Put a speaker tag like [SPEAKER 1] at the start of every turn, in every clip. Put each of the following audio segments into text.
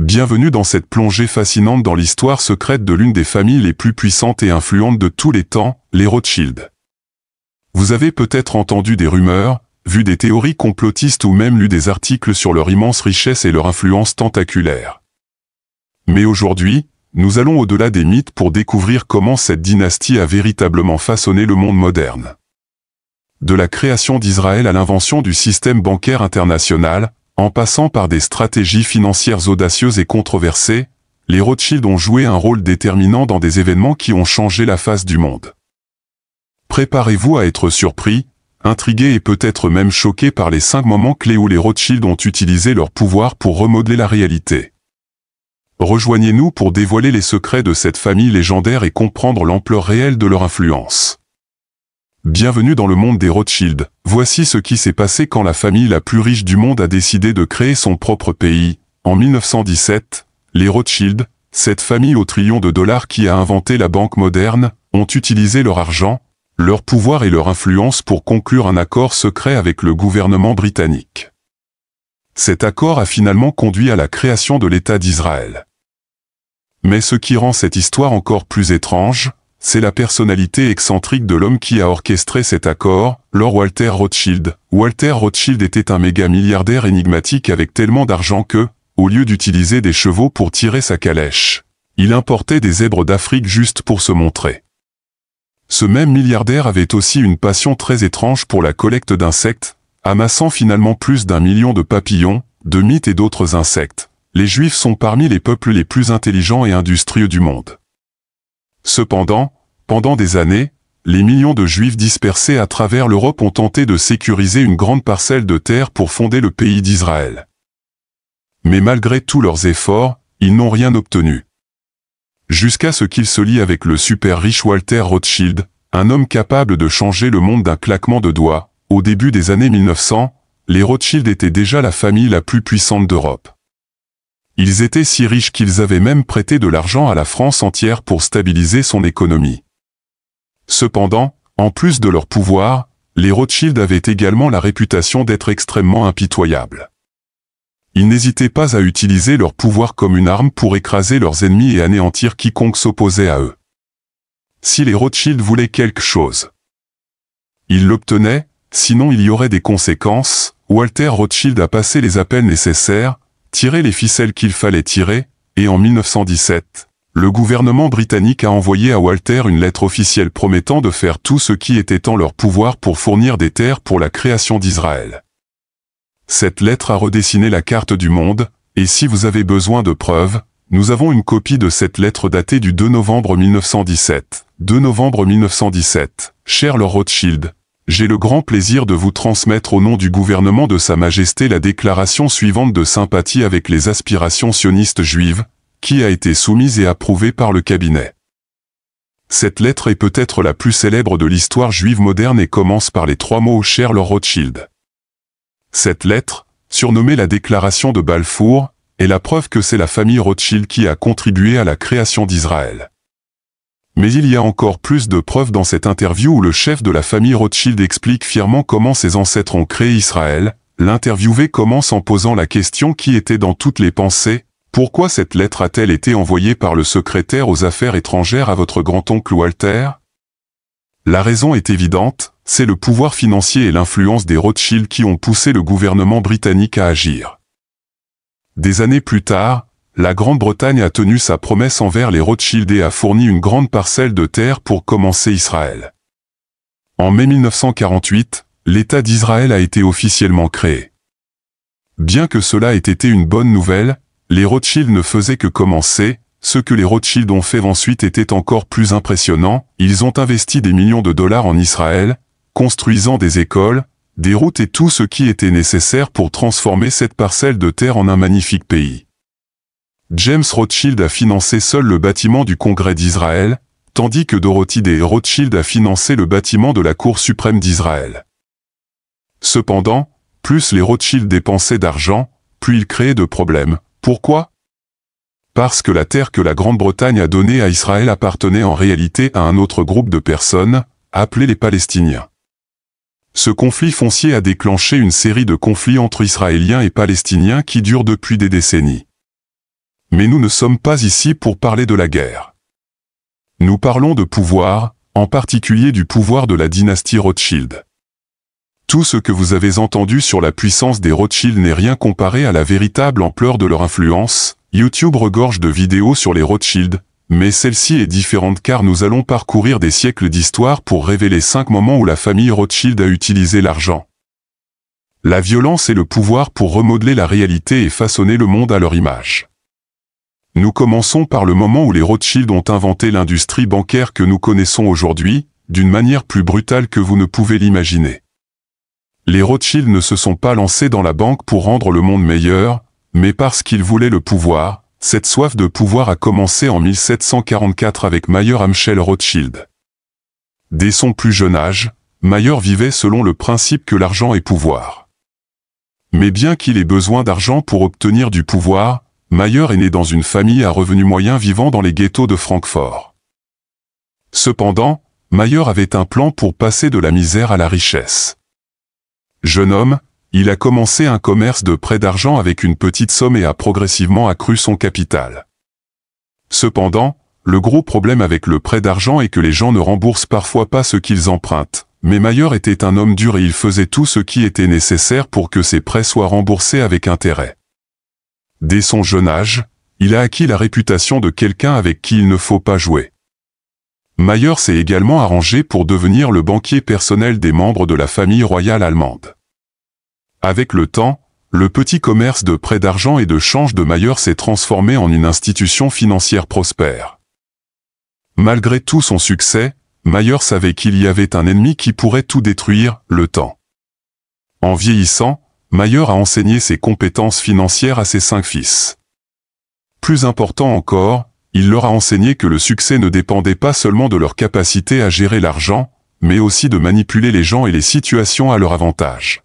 [SPEAKER 1] Bienvenue dans cette plongée fascinante dans l'histoire secrète de l'une des familles les plus puissantes et influentes de tous les temps, les Rothschild. Vous avez peut-être entendu des rumeurs, vu des théories complotistes ou même lu des articles sur leur immense richesse et leur influence tentaculaire. Mais aujourd'hui, nous allons au-delà des mythes pour découvrir comment cette dynastie a véritablement façonné le monde moderne. De la création d'Israël à l'invention du système bancaire international, en passant par des stratégies financières audacieuses et controversées, les Rothschild ont joué un rôle déterminant dans des événements qui ont changé la face du monde. Préparez-vous à être surpris, intrigué et peut-être même choqué par les 5 moments clés où les Rothschild ont utilisé leur pouvoir pour remodeler la réalité. Rejoignez-nous pour dévoiler les secrets de cette famille légendaire et comprendre l'ampleur réelle de leur influence. Bienvenue dans le monde des Rothschild. Voici ce qui s'est passé quand la famille la plus riche du monde a décidé de créer son propre pays. En 1917, les Rothschild, cette famille au trillion de dollars qui a inventé la banque moderne, ont utilisé leur argent, leur pouvoir et leur influence pour conclure un accord secret avec le gouvernement britannique. Cet accord a finalement conduit à la création de l'État d'Israël. Mais ce qui rend cette histoire encore plus étrange, c'est la personnalité excentrique de l'homme qui a orchestré cet accord, Lord Walter Rothschild. Walter Rothschild était un méga-milliardaire énigmatique avec tellement d'argent que, au lieu d'utiliser des chevaux pour tirer sa calèche, il importait des zèbres d'Afrique juste pour se montrer. Ce même milliardaire avait aussi une passion très étrange pour la collecte d'insectes, amassant finalement plus d'1 million de papillons, de mites et d'autres insectes. Les Juifs sont parmi les peuples les plus intelligents et industrieux du monde. Cependant, pendant des années, les millions de Juifs dispersés à travers l'Europe ont tenté de sécuriser une grande parcelle de terre pour fonder le pays d'Israël. Mais malgré tous leurs efforts, ils n'ont rien obtenu. Jusqu'à ce qu'ils se lient avec le super riche Walter Rothschild, un homme capable de changer le monde d'un claquement de doigts. Au début des années 1900, les Rothschild étaient déjà la famille la plus puissante d'Europe. Ils étaient si riches qu'ils avaient même prêté de l'argent à la France entière pour stabiliser son économie. Cependant, en plus de leur pouvoir, les Rothschild avaient également la réputation d'être extrêmement impitoyables. Ils n'hésitaient pas à utiliser leur pouvoir comme une arme pour écraser leurs ennemis et anéantir quiconque s'opposait à eux. Si les Rothschild voulaient quelque chose, ils l'obtenaient, sinon il y aurait des conséquences. Walter Rothschild a passé les appels nécessaires, tiré les ficelles qu'il fallait tirer, et en 1917, le gouvernement britannique a envoyé à Walter une lettre officielle promettant de faire tout ce qui était en leur pouvoir pour fournir des terres pour la création d'Israël. Cette lettre a redessiné la carte du monde, et si vous avez besoin de preuves, nous avons une copie de cette lettre datée du 2 novembre 1917. 2 novembre 1917. Cher Lord Rothschild, j'ai le grand plaisir de vous transmettre au nom du gouvernement de Sa Majesté la déclaration suivante de sympathie avec les aspirations sionistes juives, qui a été soumise et approuvée par le cabinet. Cette lettre est peut-être la plus célèbre de l'histoire juive moderne et commence par les 3 mots « Cher Lord Rothschild ». Cette lettre, surnommée la déclaration de Balfour, est la preuve que c'est la famille Rothschild qui a contribué à la création d'Israël. Mais il y a encore plus de preuves dans cette interview où le chef de la famille Rothschild explique fièrement comment ses ancêtres ont créé Israël. L'interviewé commence en posant la question qui était dans toutes les pensées: pourquoi cette lettre a-t-elle été envoyée par le secrétaire aux affaires étrangères à votre grand-oncle Walter? La raison est évidente, c'est le pouvoir financier et l'influence des Rothschild qui ont poussé le gouvernement britannique à agir. Des années plus tard, la Grande-Bretagne a tenu sa promesse envers les Rothschild et a fourni une grande parcelle de terre pour commencer Israël. En mai 1948, l'État d'Israël a été officiellement créé. Bien que cela ait été une bonne nouvelle, les Rothschild ne faisaient que commencer. Ce que les Rothschild ont fait ensuite était encore plus impressionnant. Ils ont investi des millions de dollars en Israël, construisant des écoles, des routes et tout ce qui était nécessaire pour transformer cette parcelle de terre en un magnifique pays. James Rothschild a financé seul le bâtiment du Congrès d'Israël, tandis que Dorothy Day Rothschild a financé le bâtiment de la Cour suprême d'Israël. Cependant, plus les Rothschild dépensaient d'argent, plus ils créaient de problèmes. Pourquoi? Parce que la terre que la Grande-Bretagne a donnée à Israël appartenait en réalité à un autre groupe de personnes, appelés les Palestiniens. Ce conflit foncier a déclenché une série de conflits entre Israéliens et Palestiniens qui durent depuis des décennies. Mais nous ne sommes pas ici pour parler de la guerre. Nous parlons de pouvoir, en particulier du pouvoir de la dynastie Rothschild. Tout ce que vous avez entendu sur la puissance des Rothschild n'est rien comparé à la véritable ampleur de leur influence. YouTube regorge de vidéos sur les Rothschild, mais celle-ci est différente car nous allons parcourir des siècles d'histoire pour révéler 5 moments où la famille Rothschild a utilisé l'argent, la violence et le pouvoir pour remodeler la réalité et façonner le monde à leur image. Nous commençons par le moment où les Rothschild ont inventé l'industrie bancaire que nous connaissons aujourd'hui, d'une manière plus brutale que vous ne pouvez l'imaginer. Les Rothschild ne se sont pas lancés dans la banque pour rendre le monde meilleur, mais parce qu'ils voulaient le pouvoir. Cette soif de pouvoir a commencé en 1744 avec Mayer Amschel Rothschild. Dès son plus jeune âge, Mayer vivait selon le principe que l'argent est pouvoir. Mais bien qu'il ait besoin d'argent pour obtenir du pouvoir, Mayer est né dans une famille à revenus moyens vivant dans les ghettos de Francfort. Cependant, Mayer avait un plan pour passer de la misère à la richesse. Jeune homme, il a commencé un commerce de prêt d'argent avec une petite somme et a progressivement accru son capital. Cependant, le gros problème avec le prêt d'argent est que les gens ne remboursent parfois pas ce qu'ils empruntent. Mais Mayer était un homme dur et il faisait tout ce qui était nécessaire pour que ses prêts soient remboursés avec intérêt. Dès son jeune âge, il a acquis la réputation de quelqu'un avec qui il ne faut pas jouer. Mayer s'est également arrangé pour devenir le banquier personnel des membres de la famille royale allemande. Avec le temps, le petit commerce de prêt d'argent et de change de Mayer s'est transformé en une institution financière prospère. Malgré tout son succès, Mayer savait qu'il y avait un ennemi qui pourrait tout détruire, le temps. En vieillissant, Mayer a enseigné ses compétences financières à ses 5 fils. Plus important encore, il leur a enseigné que le succès ne dépendait pas seulement de leur capacité à gérer l'argent, mais aussi de manipuler les gens et les situations à leur avantage.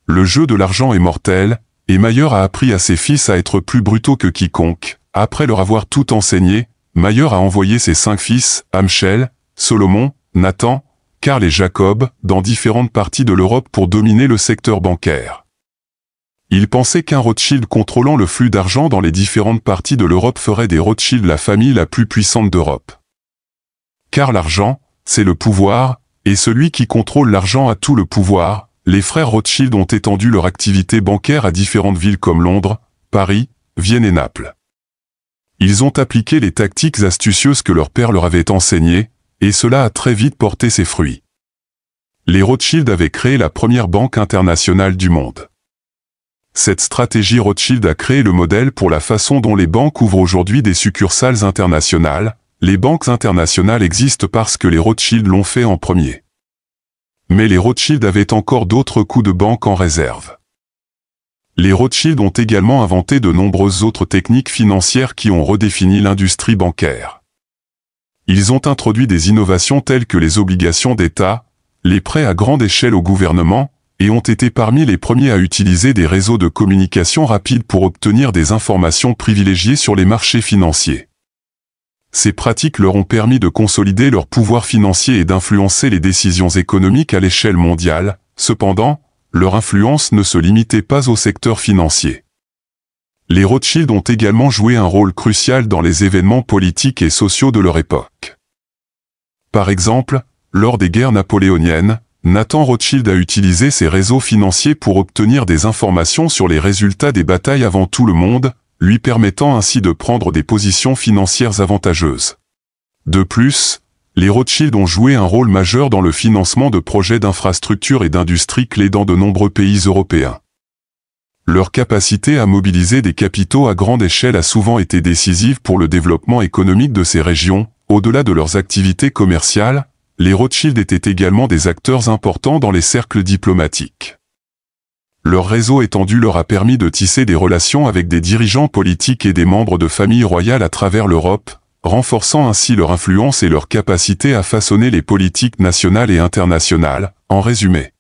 [SPEAKER 1] Le jeu de l'argent est mortel, et Mayer a appris à ses fils à être plus brutaux que quiconque. Après leur avoir tout enseigné, Mayer a envoyé ses 5 fils, Amschel, Solomon, Nathan, Karl et Jacob, dans différentes parties de l'Europe pour dominer le secteur bancaire. Il pensait qu'un Rothschild contrôlant le flux d'argent dans les différentes parties de l'Europe ferait des Rothschild la famille la plus puissante d'Europe. Car l'argent, c'est le pouvoir, et celui qui contrôle l'argent a tout le pouvoir. Les frères Rothschild ont étendu leur activité bancaire à différentes villes comme Londres, Paris, Vienne et Naples. Ils ont appliqué les tactiques astucieuses que leur père leur avait enseignées, et cela a très vite porté ses fruits. Les Rothschild avaient créé la première banque internationale du monde. Cette stratégie Rothschild a créé le modèle pour la façon dont les banques ouvrent aujourd'hui des succursales internationales. Les banques internationales existent parce que les Rothschild l'ont fait en premier. Mais les Rothschild avaient encore d'autres coups de banque en réserve. Les Rothschild ont également inventé de nombreuses autres techniques financières qui ont redéfini l'industrie bancaire. Ils ont introduit des innovations telles que les obligations d'État, les prêts à grande échelle au gouvernement, et ont été parmi les premiers à utiliser des réseaux de communication rapides pour obtenir des informations privilégiées sur les marchés financiers. Ces pratiques leur ont permis de consolider leur pouvoir financier et d'influencer les décisions économiques à l'échelle mondiale. Cependant, leur influence ne se limitait pas au secteur financier. Les Rothschild ont également joué un rôle crucial dans les événements politiques et sociaux de leur époque. Par exemple, lors des guerres napoléoniennes, Nathan Rothschild a utilisé ses réseaux financiers pour obtenir des informations sur les résultats des batailles avant tout le monde, lui permettant ainsi de prendre des positions financières avantageuses. De plus, les Rothschild ont joué un rôle majeur dans le financement de projets d'infrastructures et d'industries clés dans de nombreux pays européens. Leur capacité à mobiliser des capitaux à grande échelle a souvent été décisive pour le développement économique de ces régions. Au-delà de leurs activités commerciales, les Rothschild étaient également des acteurs importants dans les cercles diplomatiques. Leur réseau étendu leur a permis de tisser des relations avec des dirigeants politiques et des membres de familles royales à travers l'Europe, renforçant ainsi leur influence et leur capacité à façonner les politiques nationales et internationales. En résumé,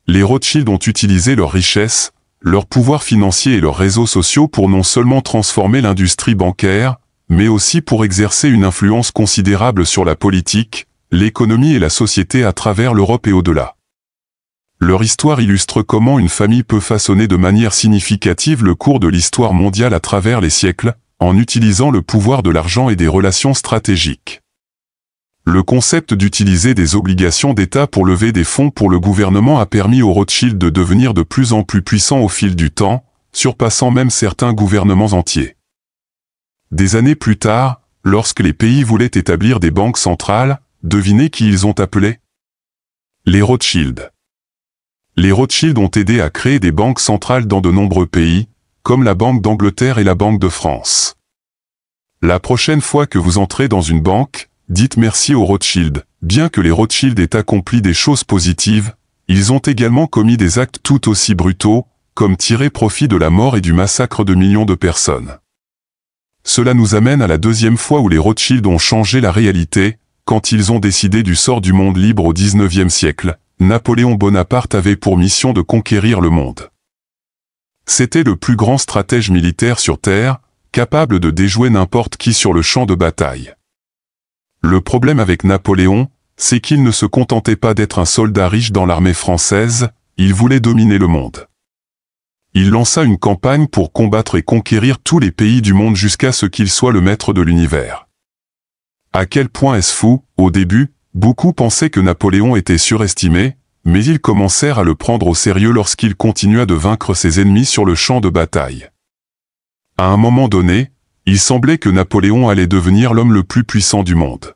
[SPEAKER 1] les Rothschild ont utilisé leur richesse, leur pouvoir financier et leurs réseaux sociaux pour non seulement transformer l'industrie bancaire, mais aussi pour exercer une influence considérable sur la politique, l'économie et la société à travers l'Europe et au-delà. Leur histoire illustre comment une famille peut façonner de manière significative le cours de l'histoire mondiale à travers les siècles, en utilisant le pouvoir de l'argent et des relations stratégiques. Le concept d'utiliser des obligations d'État pour lever des fonds pour le gouvernement a permis aux Rothschild de devenir de plus en plus puissants au fil du temps, surpassant même certains gouvernements entiers. Des années plus tard, lorsque les pays voulaient établir des banques centrales, devinez qui ils ont appelé? Les Rothschild. Les Rothschild ont aidé à créer des banques centrales dans de nombreux pays, comme la Banque d'Angleterre et la Banque de France. La prochaine fois que vous entrez dans une banque, dites merci aux Rothschild. Bien que les Rothschild aient accompli des choses positives, ils ont également commis des actes tout aussi brutaux, comme tirer profit de la mort et du massacre de millions de personnes. Cela nous amène à la deuxième fois où les Rothschild ont changé la réalité, quand ils ont décidé du sort du monde libre au XIXe siècle. Napoléon Bonaparte avait pour mission de conquérir le monde. C'était le plus grand stratège militaire sur Terre, capable de déjouer n'importe qui sur le champ de bataille. Le problème avec Napoléon, c'est qu'il ne se contentait pas d'être un soldat riche dans l'armée française, il voulait dominer le monde. Il lança une campagne pour combattre et conquérir tous les pays du monde jusqu'à ce qu'il soit le maître de l'univers. À quel point est-ce fou? Au début, beaucoup pensaient que Napoléon était surestimé, mais ils commencèrent à le prendre au sérieux lorsqu'il continua de vaincre ses ennemis sur le champ de bataille. À un moment donné, il semblait que Napoléon allait devenir l'homme le plus puissant du monde.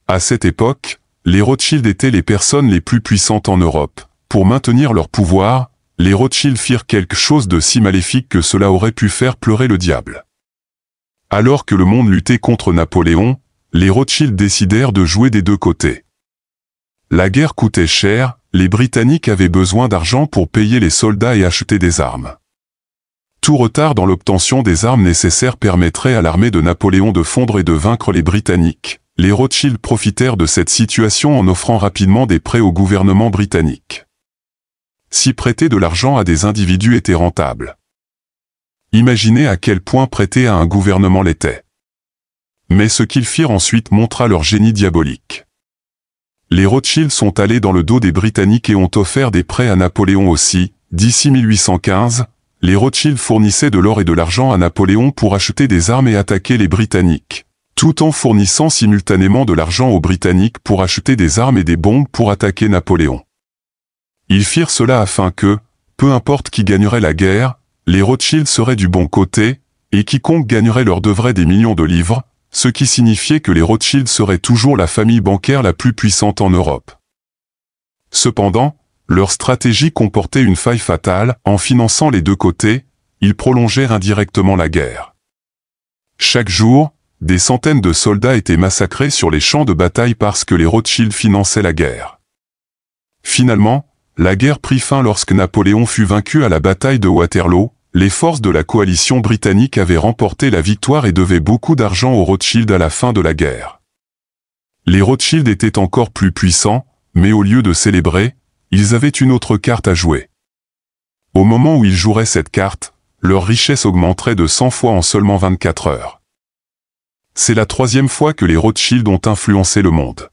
[SPEAKER 1] À cette époque, les Rothschild étaient les personnes les plus puissantes en Europe. Pour maintenir leur pouvoir, les Rothschild firent quelque chose de si maléfique que cela aurait pu faire pleurer le diable. Alors que le monde luttait contre Napoléon, les Rothschild décidèrent de jouer des deux côtés. La guerre coûtait cher, les Britanniques avaient besoin d'argent pour payer les soldats et acheter des armes. Tout retard dans l'obtention des armes nécessaires permettrait à l'armée de Napoléon de fondre et de vaincre les Britanniques. Les Rothschild profitèrent de cette situation en offrant rapidement des prêts au gouvernement britannique. Si prêter de l'argent à des individus était rentable. Imaginez à quel point prêter à un gouvernement l'était. Mais ce qu'ils firent ensuite montra leur génie diabolique. Les Rothschild sont allés dans le dos des Britanniques et ont offert des prêts à Napoléon aussi. D'ici 1815, les Rothschild fournissaient de l'or et de l'argent à Napoléon pour acheter des armes et attaquer les Britanniques, tout en fournissant simultanément de l'argent aux Britanniques pour acheter des armes et des bombes pour attaquer Napoléon. Ils firent cela afin que, peu importe qui gagnerait la guerre, les Rothschild seraient du bon côté, et quiconque gagnerait leur devrait des millions de livres, ce qui signifiait que les Rothschild seraient toujours la famille bancaire la plus puissante en Europe. Cependant, leur stratégie comportait une faille fatale. En finançant les deux côtés, ils prolongèrent indirectement la guerre. Chaque jour, des centaines de soldats étaient massacrés sur les champs de bataille parce que les Rothschild finançaient la guerre. Finalement, la guerre prit fin lorsque Napoléon fut vaincu à la bataille de Waterloo. Les forces de la coalition britannique avaient remporté la victoire et devaient beaucoup d'argent aux Rothschild à la fin de la guerre. Les Rothschild étaient encore plus puissants, mais au lieu de célébrer, ils avaient une autre carte à jouer. Au moment où ils joueraient cette carte, leur richesse augmenterait de 100 fois en seulement 24 heures. C'est la troisième fois que les Rothschild ont influencé le monde.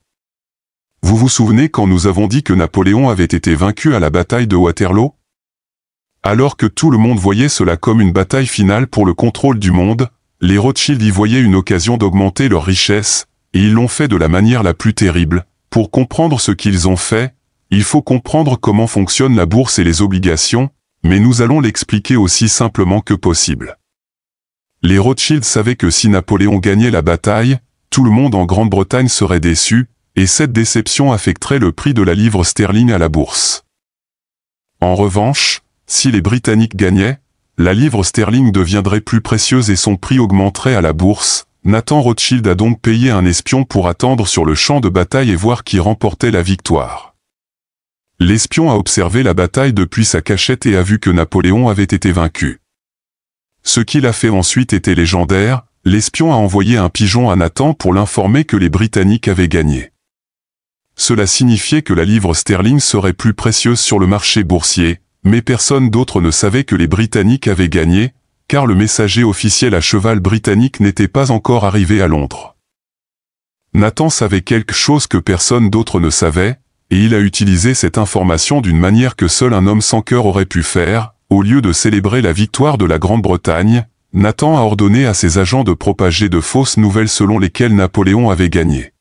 [SPEAKER 1] Vous vous souvenez quand nous avons dit que Napoléon avait été vaincu à la bataille de Waterloo? Alors que tout le monde voyait cela comme une bataille finale pour le contrôle du monde, les Rothschild y voyaient une occasion d'augmenter leur richesse, et ils l'ont fait de la manière la plus terrible. Pour comprendre ce qu'ils ont fait, il faut comprendre comment fonctionne la bourse et les obligations, mais nous allons l'expliquer aussi simplement que possible. Les Rothschild savaient que si Napoléon gagnait la bataille, tout le monde en Grande-Bretagne serait déçu, et cette déception affecterait le prix de la livre sterling à la bourse. En revanche, si les Britanniques gagnaient, la livre sterling deviendrait plus précieuse et son prix augmenterait à la bourse. Nathan Rothschild a donc payé un espion pour attendre sur le champ de bataille et voir qui remportait la victoire. L'espion a observé la bataille depuis sa cachette et a vu que Napoléon avait été vaincu. Ce qu'il a fait ensuite était légendaire. L'espion a envoyé un pigeon à Nathan pour l'informer que les Britanniques avaient gagné. Cela signifiait que la livre sterling serait plus précieuse sur le marché boursier, mais personne d'autre ne savait que les Britanniques avaient gagné, car le messager officiel à cheval britannique n'était pas encore arrivé à Londres. Nathan savait quelque chose que personne d'autre ne savait, et il a utilisé cette information d'une manière que seul un homme sans cœur aurait pu faire. Au lieu de célébrer la victoire de la Grande-Bretagne, Nathan a ordonné à ses agents de propager de fausses nouvelles selon lesquelles Napoléon avait gagné.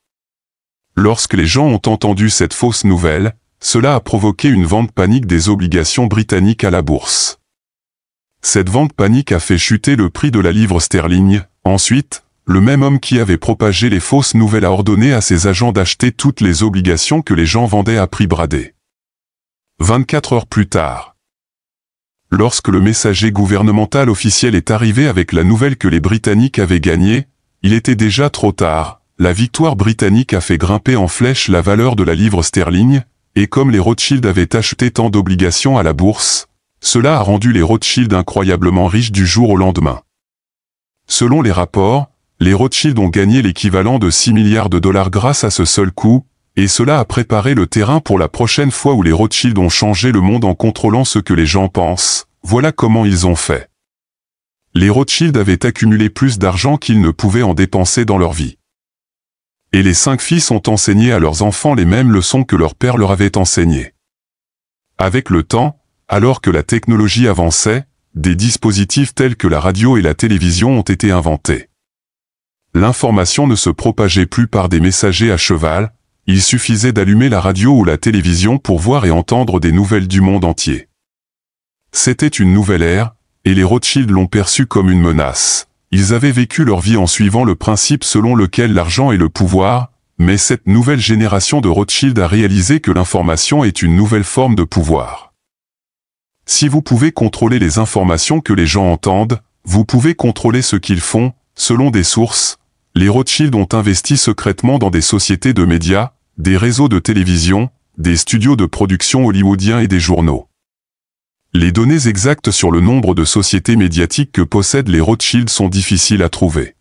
[SPEAKER 1] Lorsque les gens ont entendu cette fausse nouvelle, cela a provoqué une vente panique des obligations britanniques à la bourse. Cette vente panique a fait chuter le prix de la livre sterling. Ensuite, le même homme qui avait propagé les fausses nouvelles a ordonné à ses agents d'acheter toutes les obligations que les gens vendaient à prix bradé. 24 heures plus tard, lorsque le messager gouvernemental officiel est arrivé avec la nouvelle que les Britanniques avaient gagné, il était déjà trop tard. La victoire britannique a fait grimper en flèche la valeur de la livre sterling, et comme les Rothschild avaient acheté tant d'obligations à la bourse, cela a rendu les Rothschild incroyablement riches du jour au lendemain. Selon les rapports, les Rothschild ont gagné l'équivalent de 6 milliards de dollars grâce à ce seul coup, et cela a préparé le terrain pour la prochaine fois où les Rothschild ont changé le monde en contrôlant ce que les gens pensent. Voilà comment ils ont fait. Les Rothschild avaient accumulé plus d'argent qu'ils ne pouvaient en dépenser dans leur vie. Et les 5 fils ont enseigné à leurs enfants les mêmes leçons que leur père leur avait enseignées. Avec le temps, alors que la technologie avançait, des dispositifs tels que la radio et la télévision ont été inventés. L'information ne se propageait plus par des messagers à cheval, il suffisait d'allumer la radio ou la télévision pour voir et entendre des nouvelles du monde entier. C'était une nouvelle ère, et les Rothschild l'ont perçue comme une menace. Ils avaient vécu leur vie en suivant le principe selon lequel l'argent est le pouvoir, mais cette nouvelle génération de Rothschild a réalisé que l'information est une nouvelle forme de pouvoir. Si vous pouvez contrôler les informations que les gens entendent, vous pouvez contrôler ce qu'ils font. Selon des sources, les Rothschild ont investi secrètement dans des sociétés de médias, des réseaux de télévision, des studios de production hollywoodiens et des journaux. Les données exactes sur le nombre de sociétés médiatiques que possèdent les Rothschild sont difficiles à trouver.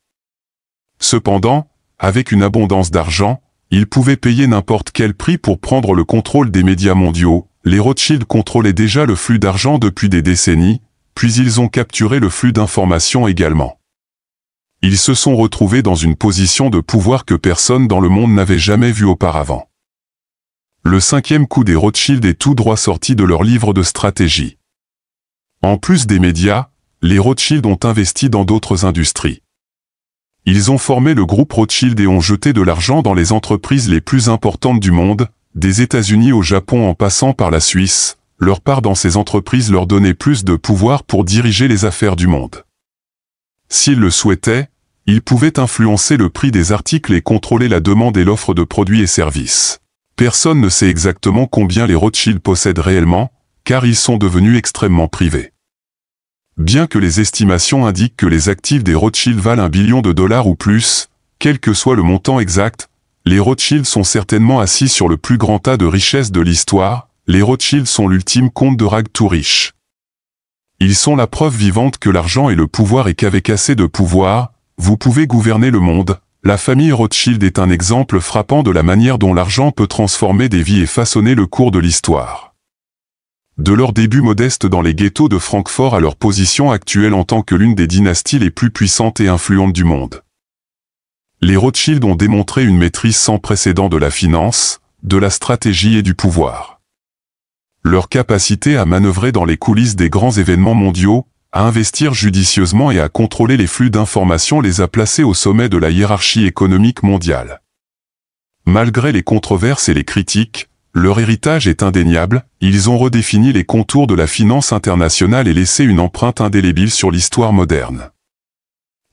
[SPEAKER 1] Cependant, avec une abondance d'argent, ils pouvaient payer n'importe quel prix pour prendre le contrôle des médias mondiaux. Les Rothschild contrôlaient déjà le flux d'argent depuis des décennies, puis ils ont capturé le flux d'informations également. Ils se sont retrouvés dans une position de pouvoir que personne dans le monde n'avait jamais vue auparavant. Le 5e coup des Rothschild est tout droit sorti de leur livre de stratégie. En plus des médias, les Rothschild ont investi dans d'autres industries. Ils ont formé le groupe Rothschild et ont jeté de l'argent dans les entreprises les plus importantes du monde, des États-Unis au Japon en passant par la Suisse. Leur part dans ces entreprises leur donnait plus de pouvoir pour diriger les affaires du monde. S'ils le souhaitaient, ils pouvaient influencer le prix des articles et contrôler la demande et l'offre de produits et services. Personne ne sait exactement combien les Rothschild possèdent réellement, car ils sont devenus extrêmement privés. Bien que les estimations indiquent que les actifs des Rothschild valent $1 billion ou plus, quel que soit le montant exact, les Rothschild sont certainement assis sur le plus grand tas de richesses de l'histoire. Les Rothschild sont l'ultime comte de Rag tout riche. Ils sont la preuve vivante que l'argent et le pouvoir et qu'avec assez de pouvoir, vous pouvez gouverner le monde. La famille Rothschild est un exemple frappant de la manière dont l'argent peut transformer des vies et façonner le cours de l'histoire. De leur début modeste dans les ghettos de Francfort à leur position actuelle en tant que l'une des dynasties les plus puissantes et influentes du monde. Les Rothschild ont démontré une maîtrise sans précédent de la finance, de la stratégie et du pouvoir. Leur capacité à manœuvrer dans les coulisses des grands événements mondiaux, à investir judicieusement et à contrôler les flux d'informations les a placés au sommet de la hiérarchie économique mondiale. Malgré les controverses et les critiques, leur héritage est indéniable, ils ont redéfini les contours de la finance internationale et laissé une empreinte indélébile sur l'histoire moderne.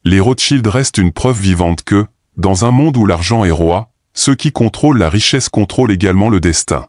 [SPEAKER 1] Les Rothschild restent une preuve vivante que, dans un monde où l'argent est roi, ceux qui contrôlent la richesse contrôlent également le destin.